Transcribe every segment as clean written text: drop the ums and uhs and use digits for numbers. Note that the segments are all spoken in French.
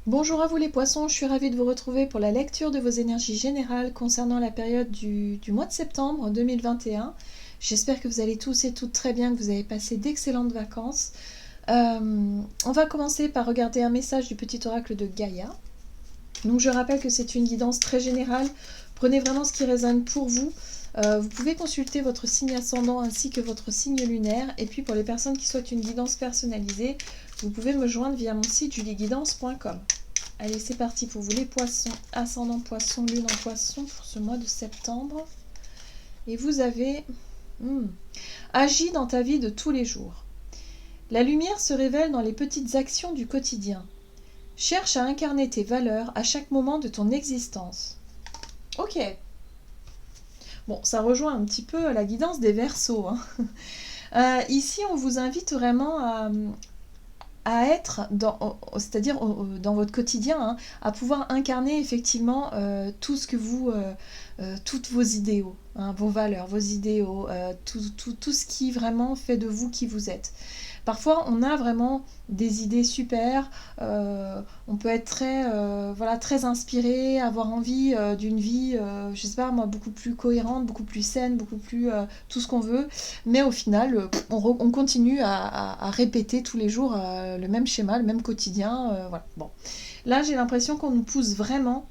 Bonjour à vous les poissons, je suis ravie de vous retrouver pour la lecture de vos énergies générales concernant la période du mois de septembre 2021. J'espère que vous allez tous et toutes très bien, que vous avez passé d'excellentes vacances. On va commencer par regarder un message du petit oracle de Gaïa. Donc je rappelle que c'est une guidance très générale, prenez vraiment ce qui résonne pour vous. Vous pouvez consulter votre signe ascendant ainsi que votre signe lunaire. Et puis pour les personnes qui souhaitent une guidance personnalisée, vous pouvez me joindre via mon site julieguidance.com. Allez, c'est parti pour vous les poissons, ascendant poisson, lune en poisson pour ce mois de septembre. Et vous avez agi dans ta vie de tous les jours. La lumière se révèle dans les petites actions du quotidien. Cherche à incarner tes valeurs à chaque moment de ton existence. Ok. Bon, ça rejoint un petit peu la guidance des Verseaux. Ici, on vous invite vraiment à être, c'est-à-dire dans votre quotidien, à pouvoir incarner effectivement tout ce que vous, toutes vos idéaux, vos valeurs, vos idéaux, tout ce qui vraiment fait de vous qui vous êtes. Parfois, on a vraiment des idées super, on peut être très inspiré, avoir envie d'une vie, je sais pas moi, beaucoup plus cohérente, beaucoup plus saine, beaucoup plus tout ce qu'on veut, mais au final, on continue à répéter tous les jours le même schéma, le même quotidien, voilà. Bon. Là, j'ai l'impression qu'on nous pousse vraiment,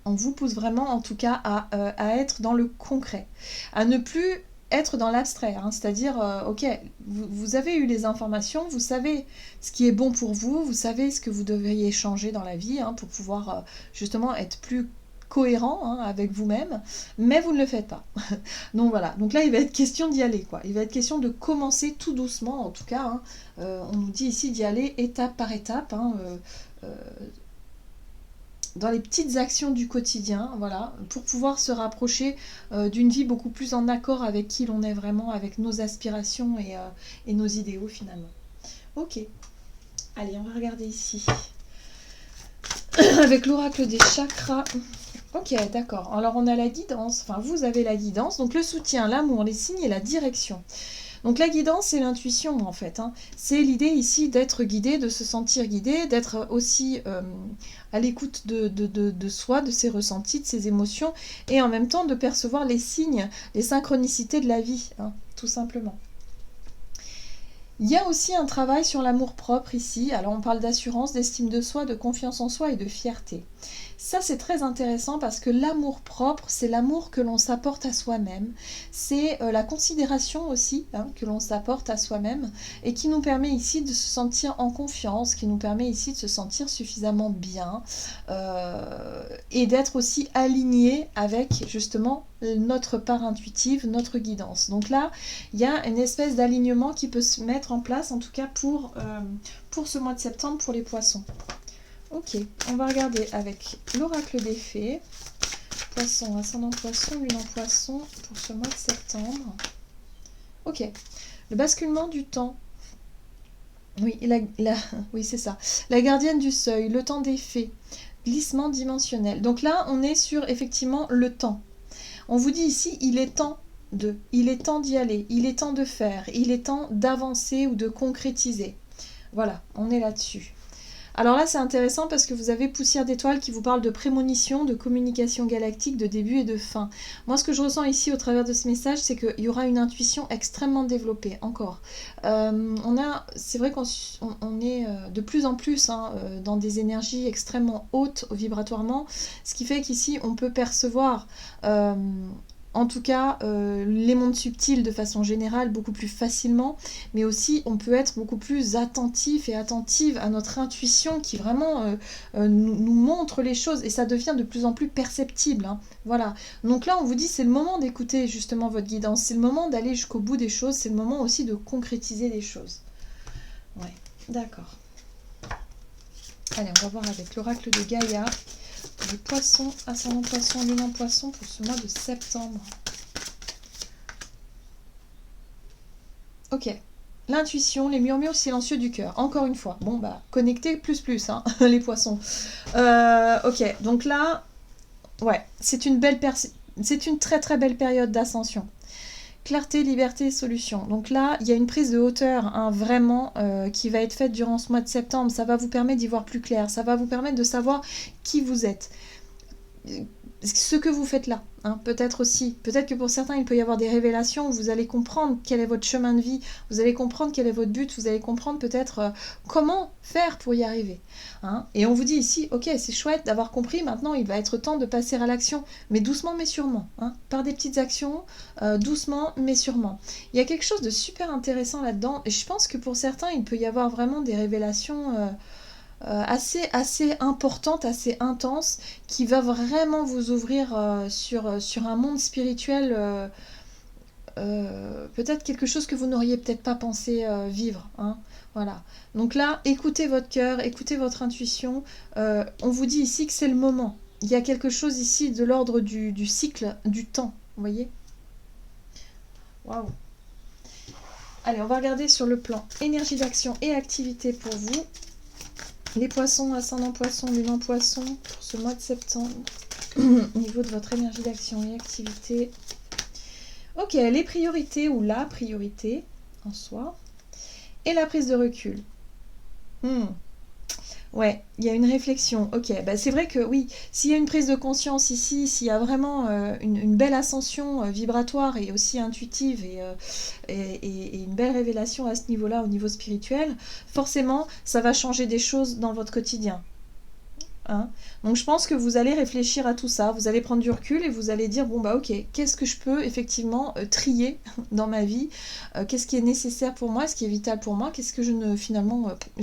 on vous pousse vraiment en tout cas à être dans le concret, à ne plus être dans l'abstrait, c'est-à-dire, ok, vous avez eu les informations, vous savez ce qui est bon pour vous, vous savez ce que vous devriez changer dans la vie pour pouvoir justement être plus cohérent avec vous-même, mais vous ne le faites pas. Donc voilà, donc là il va être question d'y aller, quoi. Il va être question de commencer tout doucement, en tout cas, on nous dit ici d'y aller étape par étape, dans les petites actions du quotidien, voilà, pour pouvoir se rapprocher d'une vie beaucoup plus en accord avec qui l'on est vraiment, avec nos aspirations et nos idéaux finalement. Ok, allez, on va regarder ici. Avec l'oracle des chakras. Ok, d'accord. Alors on a la guidance, enfin vous avez la guidance, donc le soutien, l'amour, les signes et la direction. Donc la guidance, c'est l'intuition en fait. C'est l'idée ici d'être guidé, de se sentir guidé, d'être aussi à l'écoute de soi, de ses ressentis, de ses émotions, et en même temps de percevoir les signes, les synchronicités de la vie, tout simplement. Il y a aussi un travail sur l'amour-propre ici. Alors on parle d'assurance, d'estime de soi, de confiance en soi et de fierté. Ça c'est très intéressant parce que l'amour-propre, c'est l'amour que l'on s'apporte à soi-même. C'est la considération aussi que l'on s'apporte à soi-même et qui nous permet ici de se sentir en confiance, qui nous permet ici de se sentir suffisamment bien et d'être aussi aligné avec justement notre part intuitive, notre guidance. Donc là, il y a une espèce d'alignement qui peut se mettre en place, en tout cas pour ce mois de septembre, pour les poissons. Ok, on va regarder avec l'oracle des fées. Poisson, ascendant poisson, lune en poisson, pour ce mois de septembre. Ok, le basculement du temps. Oui, oui c'est ça. La gardienne du seuil, le temps des fées, glissement dimensionnel. Donc là, on est sur effectivement le temps. On vous dit ici, il est temps d'y aller, il est temps de faire, il est temps d'avancer ou de concrétiser. Voilà, on est là-dessus. Alors là, c'est intéressant parce que vous avez Poussière d'étoiles qui vous parle de prémonition, de communication galactique, de début et de fin. Moi, ce que je ressens ici au travers de ce message, c'est qu'il y aura une intuition extrêmement développée, encore. C'est vrai qu'on est de plus en plus dans des énergies extrêmement hautes vibratoirement, ce qui fait qu'ici, on peut percevoir en tout cas les mondes subtils de façon générale beaucoup plus facilement, mais aussi on peut être beaucoup plus attentif et attentive à notre intuition qui vraiment nous montre les choses et ça devient de plus en plus perceptible. Voilà. Donc là on vous dit c'est le moment d'écouter justement votre guidance, c'est le moment d'aller jusqu'au bout des choses, c'est le moment aussi de concrétiser les choses. Ouais, d'accord. Allez, on va voir avec l'oracle de Gaïa. Les poissons, ascendant poisson, lune en poisson pour ce mois de septembre. Ok. L'intuition, les murmures silencieux du cœur. Encore une fois. Bon, bah, connectez plus, les poissons. Ok, donc là, ouais, c'est une très très belle période d'ascension Clarté, liberté, solution. Donc là, il y a une prise de hauteur, hein, vraiment, qui va être faite durant ce mois de septembre. Ça va vous permettre d'y voir plus clair. Ça va vous permettre de savoir qui vous êtes. Ce que vous faites là, hein, peut-être aussi. Peut-être que pour certains, il peut y avoir des révélations où vous allez comprendre quel est votre chemin de vie, vous allez comprendre quel est votre but, vous allez comprendre peut-être comment faire pour y arriver. Hein. Et on vous dit ici, ok, c'est chouette d'avoir compris, maintenant il va être temps de passer à l'action, mais doucement mais sûrement, hein, par des petites actions, doucement mais sûrement. Il y a quelque chose de super intéressant là-dedans, et je pense que pour certains, il peut y avoir vraiment des révélations... assez importante, assez intense, qui va vraiment vous ouvrir sur un monde spirituel, peut-être quelque chose que vous n'auriez peut-être pas pensé vivre. Hein, voilà. Donc là, écoutez votre cœur, écoutez votre intuition. On vous dit ici que c'est le moment. Il y a quelque chose ici de l'ordre du cycle, du temps. Vous voyez ? Waouh ! Allez, on va regarder sur le plan énergie d'action et activité pour vous. Les poissons, ascendant poisson, lune en poisson, pour ce mois de septembre, au niveau de votre énergie d'action et activité. Ok, les priorités ou la priorité en soi, et la prise de recul. Ouais, il y a une réflexion. Ok, bah c'est vrai que oui, s'il y a une prise de conscience ici, s'il y a vraiment une belle ascension vibratoire et aussi intuitive et une belle révélation à ce niveau-là, au niveau spirituel, forcément, ça va changer des choses dans votre quotidien. Hein. Donc je pense que vous allez réfléchir à tout ça, vous allez prendre du recul et vous allez dire bon bah ok, qu'est-ce que je peux effectivement trier dans ma vie, qu'est-ce qui est nécessaire pour moi, ce qui est vital pour moi, qu'est-ce que je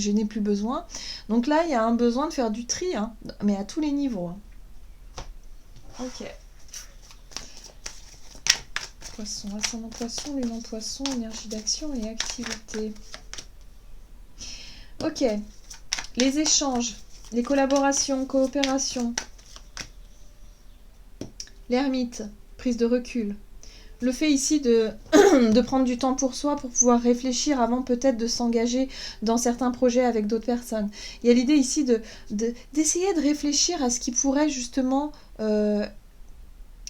n'ai plus besoin. Donc là il y a un besoin de faire du tri, hein, mais à tous les niveaux. Hein. Ok. Poisson, ascendant poisson, lune en poisson, énergie d'action et activité. Ok. Les échanges. Les collaborations, coopérations. L'ermite, prise de recul. Le fait ici de prendre du temps pour soi, pour pouvoir réfléchir avant peut-être de s'engager dans certains projets avec d'autres personnes. Il y a l'idée ici d'essayer de réfléchir à ce qui pourrait justement...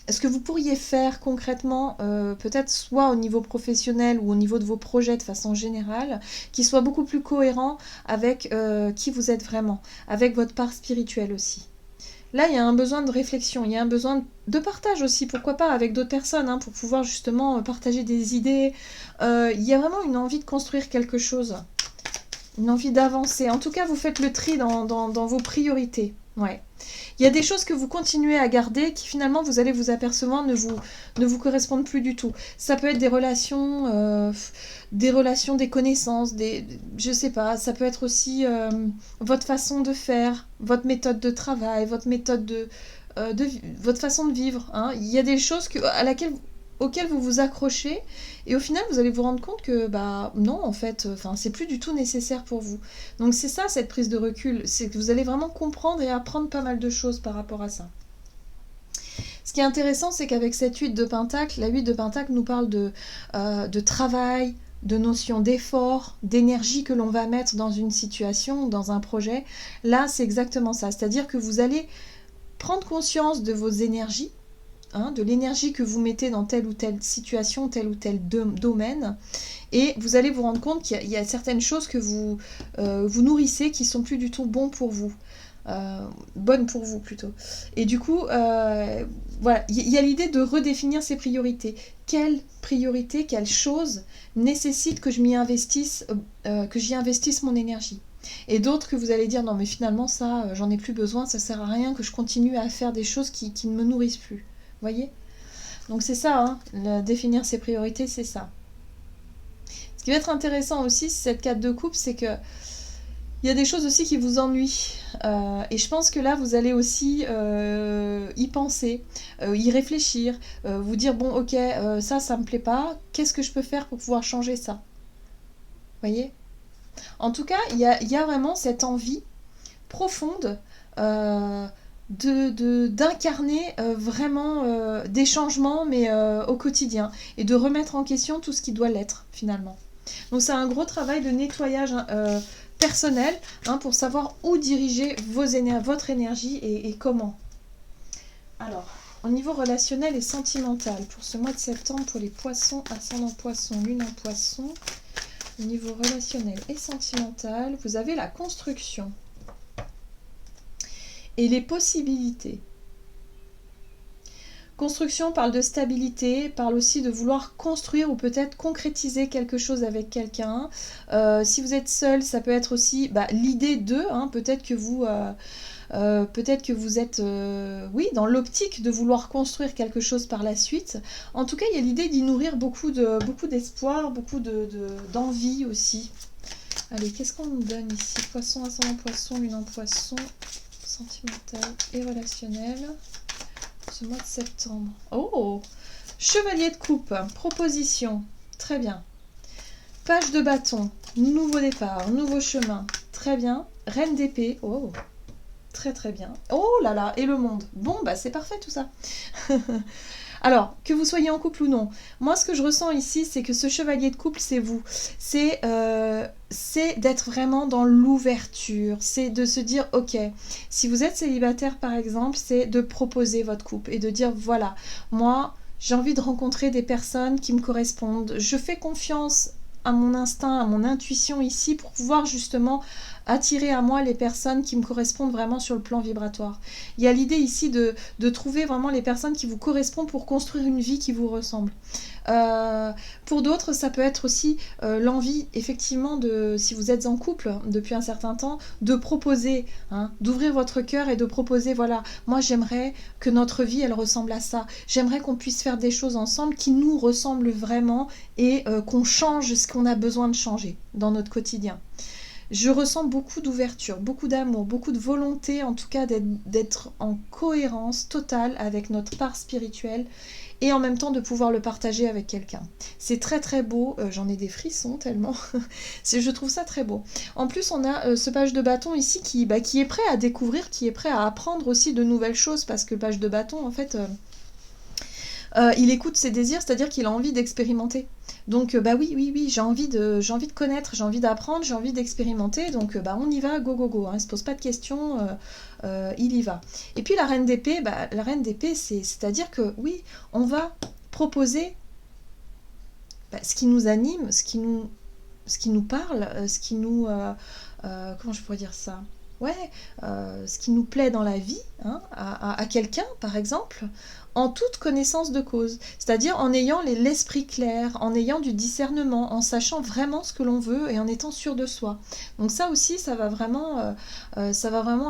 ce que vous pourriez faire concrètement, peut-être soit au niveau professionnel ou au niveau de vos projets de façon générale, qui soit beaucoup plus cohérent avec qui vous êtes vraiment, avec votre part spirituelle aussi. Là, il y a un besoin de réflexion, il y a un besoin de partage aussi, pourquoi pas, avec d'autres personnes, hein, pour pouvoir justement partager des idées. Il y a vraiment une envie de construire quelque chose, une envie d'avancer. En tout cas, vous faites le tri dans vos priorités. Ouais. Il y a des choses que vous continuez à garder qui finalement vous allez vous apercevoir ne vous correspondent plus du tout. Ça peut être des relations, des connaissances, je sais pas, ça peut être aussi votre façon de faire, votre méthode de travail, votre méthode votre façon de vivre. Hein. Il y a des choses auxquelles vous vous accrochez et au final vous allez vous rendre compte que bah non en fait c'est plus du tout nécessaire pour vous. Donc c'est ça cette prise de recul, c'est que vous allez vraiment comprendre et apprendre pas mal de choses par rapport à ça. Ce qui est intéressant c'est qu'avec cette 8 de Pentacle, la 8 de Pentacle nous parle de travail, de notion d'effort, d'énergie que l'on va mettre dans une situation, dans un projet. Là c'est exactement ça, c'est-à-dire que vous allez prendre conscience de vos énergies, hein, de l'énergie que vous mettez dans telle ou telle situation, tel ou tel domaine, et vous allez vous rendre compte qu'il y a certaines choses que vous nourrissez qui sont plus du tout bonnes pour vous. Bonnes pour vous plutôt. Et du coup, voilà, il y a l'idée de redéfinir ses priorités. Quelle priorité, quelle chose nécessite que je m'y investisse, que j'y investisse mon énergie. Et d'autres que vous allez dire non mais finalement ça j'en ai plus besoin, ça sert à rien que je continue à faire des choses qui ne me nourrissent plus. Vous voyez ? Donc c'est ça, hein, définir ses priorités, c'est ça. Ce qui va être intéressant aussi, cette carte de coupe, c'est que il y a des choses aussi qui vous ennuient. Et je pense que là, vous allez aussi y penser, y réfléchir, vous dire bon ok, ça me plaît pas, qu'est-ce que je peux faire pour pouvoir changer ça ? Vous voyez ? En tout cas, il y a vraiment cette envie profonde d'incarner vraiment des changements, mais au quotidien, et de remettre en question tout ce qui doit l'être, finalement. Donc c'est un gros travail de nettoyage personnel, hein, pour savoir où diriger votre énergie et comment. Alors, au niveau relationnel et sentimental, pour ce mois de septembre, pour les poissons, ascendant poisson, lune en poisson, au niveau relationnel et sentimental, vous avez la construction et les possibilités. Construction parle de stabilité, parle aussi de vouloir construire ou peut-être concrétiser quelque chose avec quelqu'un. Si vous êtes seul, ça peut être aussi l'idée d'eux, hein, peut-être que vous êtes oui, dans l'optique de vouloir construire quelque chose par la suite. En tout cas, il y a l'idée d'y nourrir beaucoup d'espoir, beaucoup d'envie aussi. Allez, qu'est-ce qu'on nous donne ici? Poisson, ascendant poisson, lune en poisson, sentimental et relationnel. Ce mois de septembre. Oh! Chevalier de coupe, proposition. Très bien. Page de bâton, nouveau départ, nouveau chemin. Très bien. Reine d'épée. Oh! Très très bien. Oh là là, et le monde. Bon, c'est parfait tout ça. Alors, que vous soyez en couple ou non, moi ce que je ressens ici, c'est que ce chevalier de couple, c'est vous. C'est d'être vraiment dans l'ouverture, c'est de se dire, ok, si vous êtes célibataire par exemple, c'est de proposer votre couple et de dire, voilà, moi j'ai envie de rencontrer des personnes qui me correspondent, je fais confiance à mon instinct, à mon intuition ici pour pouvoir justement attirer à moi les personnes qui me correspondent vraiment sur le plan vibratoire. Il y a l'idée ici de trouver vraiment les personnes qui vous correspondent pour construire une vie qui vous ressemble. Pour d'autres, ça peut être aussi l'envie, effectivement, si vous êtes en couple depuis un certain temps, de proposer, hein, d'ouvrir votre cœur et de proposer, voilà, moi j'aimerais que notre vie, elle ressemble à ça. J'aimerais qu'on puisse faire des choses ensemble qui nous ressemblent vraiment et qu'on change ce qu'on a besoin de changer dans notre quotidien. Je ressens beaucoup d'ouverture, beaucoup d'amour, beaucoup de volonté, en tout cas d'être en cohérence totale avec notre part spirituelle et en même temps de pouvoir le partager avec quelqu'un. C'est très très beau, j'en ai des frissons tellement, je trouve ça très beau. En plus on a ce page de bâton ici qui est prêt à découvrir, qui est prêt à apprendre aussi de nouvelles choses, parce que le page de bâton en fait... il écoute ses désirs, c'est-à-dire qu'il a envie d'expérimenter. Donc oui, j'ai envie de connaître, j'ai envie d'apprendre, j'ai envie d'expérimenter, donc on y va, go go go, hein, il ne se pose pas de questions, il y va. Et puis la reine d'épée, c'est-à-dire que oui, on va proposer ce qui nous anime, ce qui nous parle, ce qui nous... comment je pourrais dire ça ? Ouais, ce qui nous plaît dans la vie, hein, à quelqu'un par exemple, en toute connaissance de cause, c'est-à-dire en ayant l'esprit clair, en ayant du discernement, en sachant vraiment ce que l'on veut et en étant sûr de soi. Donc ça aussi, ça va vraiment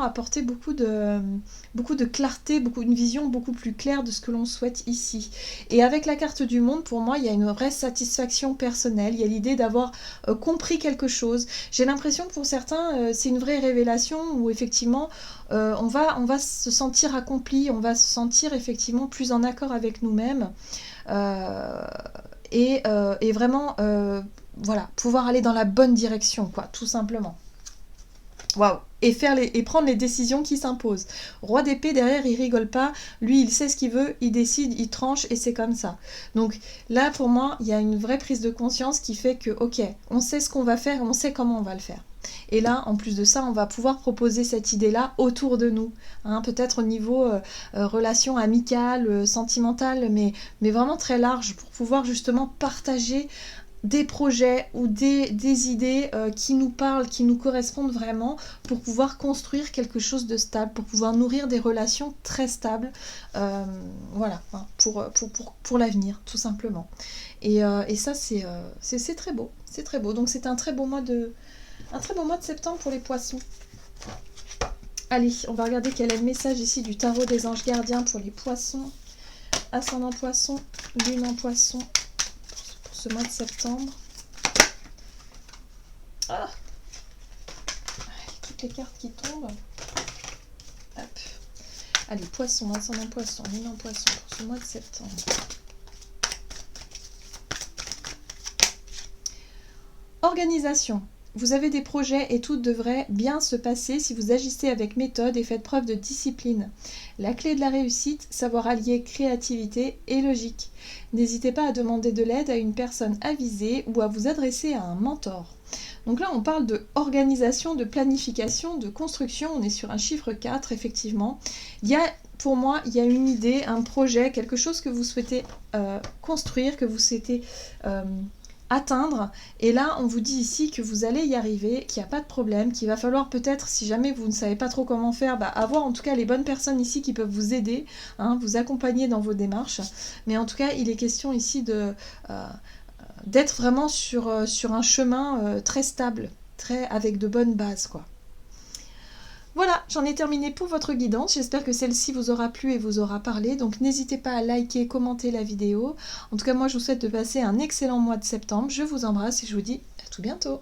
apporter beaucoup de clarté, une vision beaucoup plus claire de ce que l'on souhaite ici. Et avec la carte du monde, pour moi, il y a une vraie satisfaction personnelle, il y a l'idée d'avoir compris quelque chose. J'ai l'impression que pour certains, c'est une vraie révélation où effectivement, on va se sentir accompli, on va se sentir effectivement plus en accord avec nous-mêmes et vraiment voilà, pouvoir aller dans la bonne direction, quoi, tout simplement. Waouh! Et prendre les décisions qui s'imposent. Roi d'épée, derrière, il rigole pas. Lui, il sait ce qu'il veut, il décide, il tranche, et c'est comme ça. Donc là, pour moi, il y a une vraie prise de conscience qui fait que, ok, on sait ce qu'on va faire, on sait comment on va le faire. Et là, en plus de ça, on va pouvoir proposer cette idée-là autour de nous. Hein, peut-être au niveau relation amicale, sentimentale, mais vraiment très large, pour pouvoir justement partager des projets ou des idées qui nous parlent, qui nous correspondent vraiment, pour pouvoir construire quelque chose de stable, pour pouvoir nourrir des relations très stables, voilà, hein, pour l'avenir, tout simplement. Et ça, c'est très beau, c'est très beau. Donc c'est un très beau mois de septembre pour les poissons. Allez, on va regarder quel est le message ici du tarot des anges gardiens pour les poissons. Ascendant poisson, lune en poisson, ce mois de septembre. Ah, toutes les cartes qui tombent. Hop. Allez, poisson, ascendant poisson, lune en poisson pour ce mois de septembre. Organisation. Vous avez des projets et tout devrait bien se passer si vous agissez avec méthode et faites preuve de discipline. La clé de la réussite, savoir allier créativité et logique. N'hésitez pas à demander de l'aide à une personne avisée ou à vous adresser à un mentor. Donc là, on parle de organisation, de planification, de construction. On est sur un chiffre 4, effectivement. Pour moi, il y a une idée, un projet, quelque chose que vous souhaitez construire, que vous souhaitez atteindre. Et là, on vous dit ici que vous allez y arriver, qu'il n'y a pas de problème, qu'il va falloir peut-être, si jamais vous ne savez pas trop comment faire, avoir en tout cas les bonnes personnes ici qui peuvent vous aider, hein, vous accompagner dans vos démarches. Mais en tout cas, il est question ici d'être vraiment sur un chemin très stable, avec de bonnes bases, quoi. Voilà, j'en ai terminé pour votre guidance. J'espère que celle-ci vous aura plu et vous aura parlé. Donc n'hésitez pas à liker, commenter la vidéo. En tout cas, moi, je vous souhaite de passer un excellent mois de septembre. Je vous embrasse et je vous dis à tout bientôt.